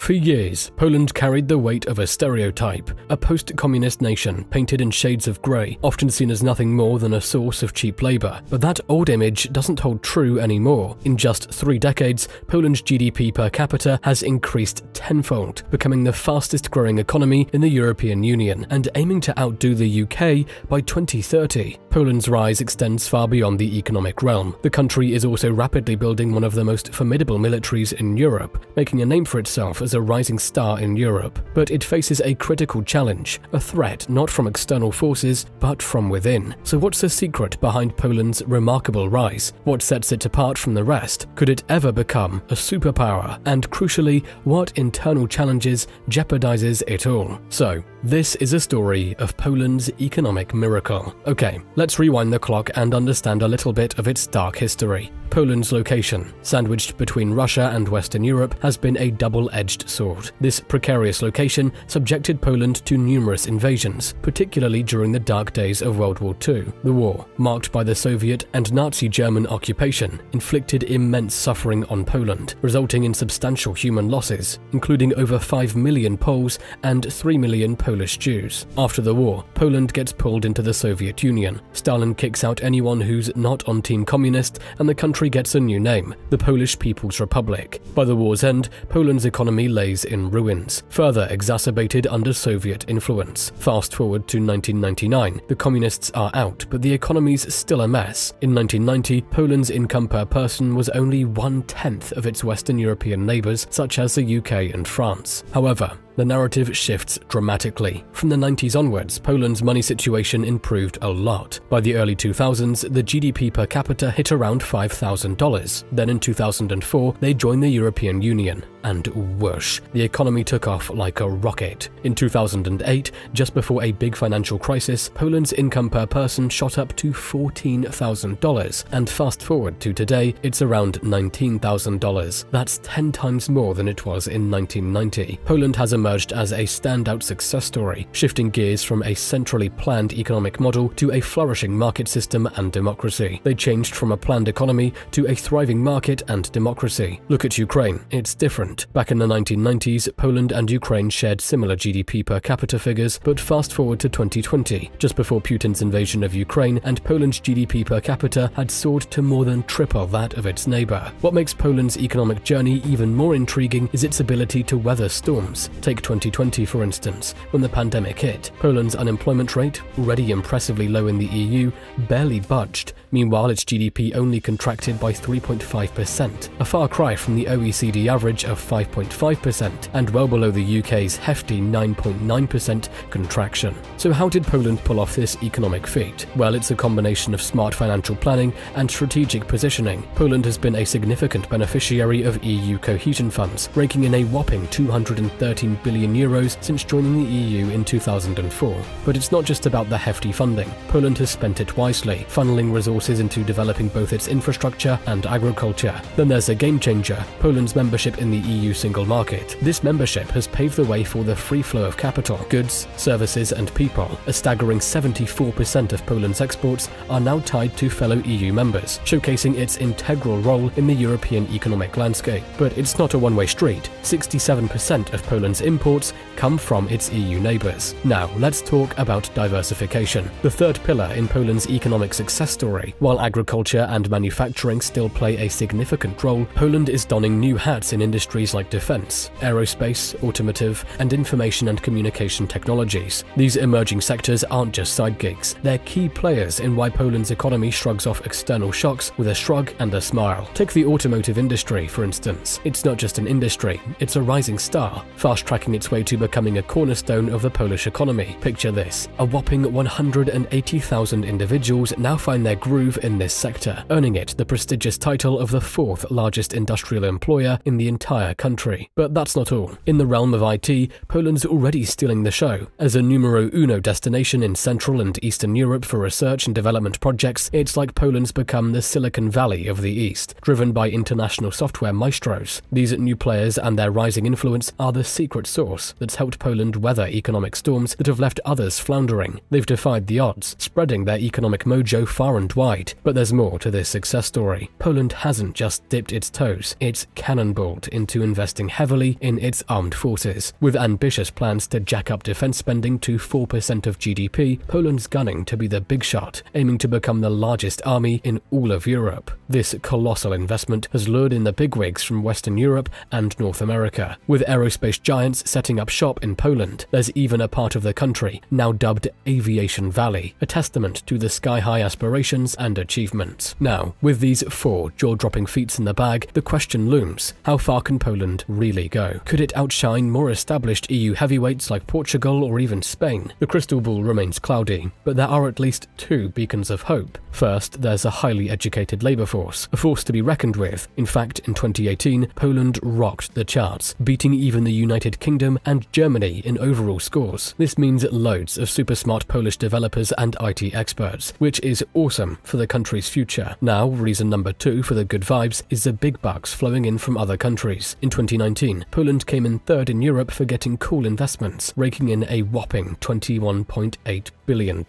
For years, Poland carried the weight of a stereotype, a post-communist nation painted in shades of grey, often seen as nothing more than a source of cheap labour. But that old image doesn't hold true anymore. In just 3 decades, Poland's GDP per capita has increased tenfold, becoming the fastest growing economy in the European Union and aiming to outdo the UK by 2030. Poland's rise extends far beyond the economic realm. The country is also rapidly building one of the most formidable militaries in Europe, making a name for itself as a rising star in Europe. But it faces a critical challenge, a threat not from external forces, but from within. So what's the secret behind Poland's remarkable rise? What sets it apart from the rest? Could it ever become a superpower? And crucially, what internal challenges jeopardizes it all? So, this is a story of Poland's economic miracle. Okay, let's rewind the clock and understand a little bit of its dark history. Poland's location, sandwiched between Russia and Western Europe, has been a double-edged sword. This precarious location subjected Poland to numerous invasions, particularly during the dark days of World War II. The war, marked by the Soviet and Nazi German occupation, inflicted immense suffering on Poland, resulting in substantial human losses, including over 5 million Poles and 3 million Polish Jews. After the war, Poland gets pulled into the Soviet Union. Stalin kicks out anyone who's not on Team Communist, and the country gets a new name, the Polish People's Republic. By the war's end, Poland's economy lays in ruins, further exacerbated under Soviet influence. Fast forward to 1999, the communists are out, but the economy's still a mess. In 1990, Poland's income per person was only 1/10 of its Western European neighbours, such as the UK and France. However, the narrative shifts dramatically. From the 90s onwards, Poland's money situation improved a lot. By the early 2000s, the GDP per capita hit around $5,000. Then in 2004, they joined the European Union. And whoosh, the economy took off like a rocket. In 2008, just before a big financial crisis, Poland's income per person shot up to $14,000. And fast forward to today, it's around $19,000. That's 10 times more than it was in 1990. Poland has emerged as a standout success story, shifting gears from a centrally planned economic model to a flourishing market system and democracy. They changed from a planned economy to a thriving market and democracy. Look at Ukraine, it's different. Back in the 1990s, Poland and Ukraine shared similar GDP per capita figures, but fast forward to 2020, just before Putin's invasion of Ukraine, and Poland's GDP per capita had soared to more than triple that of its neighbour. What makes Poland's economic journey even more intriguing is its ability to weather storms. Take 2020 for instance, when the pandemic hit. Poland's unemployment rate, already impressively low in the EU, barely budged. Meanwhile, its GDP only contracted by 3.5%, a far cry from the OECD average of 5.5% and well below the UK's hefty 9.9% contraction. So how did Poland pull off this economic feat? Well, it's a combination of smart financial planning and strategic positioning. Poland has been a significant beneficiary of EU cohesion funds, raking in a whopping €213 billion since joining the EU in 2004. But it's not just about the hefty funding. Poland has spent it wisely, funneling resources into developing both its infrastructure and agriculture. Then there's a game changer, Poland's membership in the EU single market. This membership has paved the way for the free flow of capital, goods, services and people. A staggering 74% of Poland's exports are now tied to fellow EU members, showcasing its integral role in the European economic landscape. But it's not a one-way street. 67% of Poland's imports come from its EU neighbours. Now, let's talk about diversification, the third pillar in Poland's economic success story. While agriculture and manufacturing still play a significant role, Poland is donning new hats in industries like defense, aerospace, automotive, and information and communication technologies. These emerging sectors aren't just side gigs. They're key players in why Poland's economy shrugs off external shocks with a shrug and a smile. Take the automotive industry, for instance. It's not just an industry, it's a rising star, fast-tracking its way to becoming a cornerstone of the Polish economy. Picture this, a whopping 180,000 individuals now find their groove in this sector, earning it the prestigious title of the 4th largest industrial employer in the entire country. But that's not all. In the realm of IT, Poland's already stealing the show. As a numero uno destination in Central and Eastern Europe for research and development projects, it's like Poland's become the Silicon Valley of the East, driven by international software maestros. These new players and their rising influence are the secret source that's helped Poland weather economic storms that have left others floundering. They've defied the odds, spreading their economic mojo far and wide. But there's more to this success story. Poland hasn't just dipped its toes, it's cannonballed into investing heavily in its armed forces. With ambitious plans to jack up defense spending to 4% of GDP, Poland's gunning to be the big shot, aiming to become the largest army in all of Europe. This colossal investment has lured in the bigwigs from Western Europe and North America. With aerospace giants setting up shop in Poland, there's even a part of the country now dubbed Aviation Valley, a testament to the sky-high aspirations and achievements. Now, with these 4 jaw-dropping feats in the bag, the question looms: how far can Poland really go? Could it outshine more established EU heavyweights like Portugal or even Spain? The crystal ball remains cloudy, but there are at least 2 beacons of hope. First, there's a highly educated labour force, a force to be reckoned with. In fact, in 2018, Poland rocked the charts, beating even the United Kingdom and Germany in overall scores. This means loads of super smart Polish developers and IT experts, which is awesome for the country's future. Now, reason number 2 for the good vibes is the big bucks flowing in from other countries. In 2019, Poland came in 3rd in Europe for getting cool investments, raking in a whopping $21.8 billion.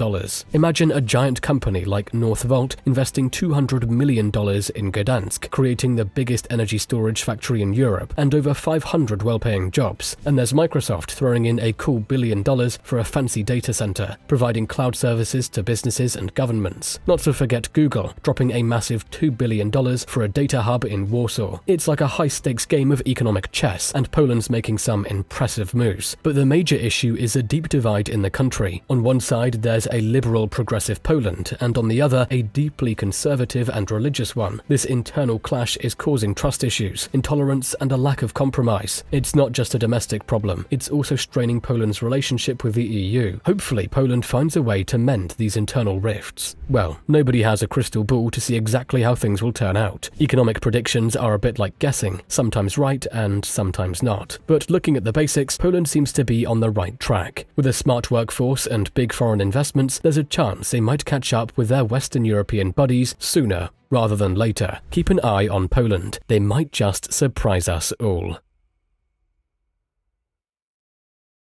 Imagine a giant company like Northvolt investing $200 million in Gdansk, creating the biggest energy storage factory in Europe and over 500 well-paying jobs. And there's Microsoft throwing in a cool $1 billion for a fancy data center, providing cloud services to businesses and governments. Not to forget Google, dropping a massive $2 billion for a data hub in Warsaw. It's like a high-stakes game of economic chess, and Poland's making some impressive moves. But the major issue is a deep divide in the country. On one side, there's a liberal progressive Poland, and on the other, a deeply conservative and religious one. This internal clash is causing trust issues, intolerance, and a lack of compromise. It's not just a domestic problem, it's also straining Poland's relationship with the EU. Hopefully, Poland finds a way to mend these internal rifts. Well, nobody has a crystal ball to see exactly how things will turn out. Economic predictions are a bit like guessing, sometimes right and sometimes not. But looking at the basics, Poland seems to be on the right track. With a smart workforce and big foreign investments, there's a chance they might catch up with their Western European buddies sooner rather than later. Keep an eye on Poland. They might just surprise us all.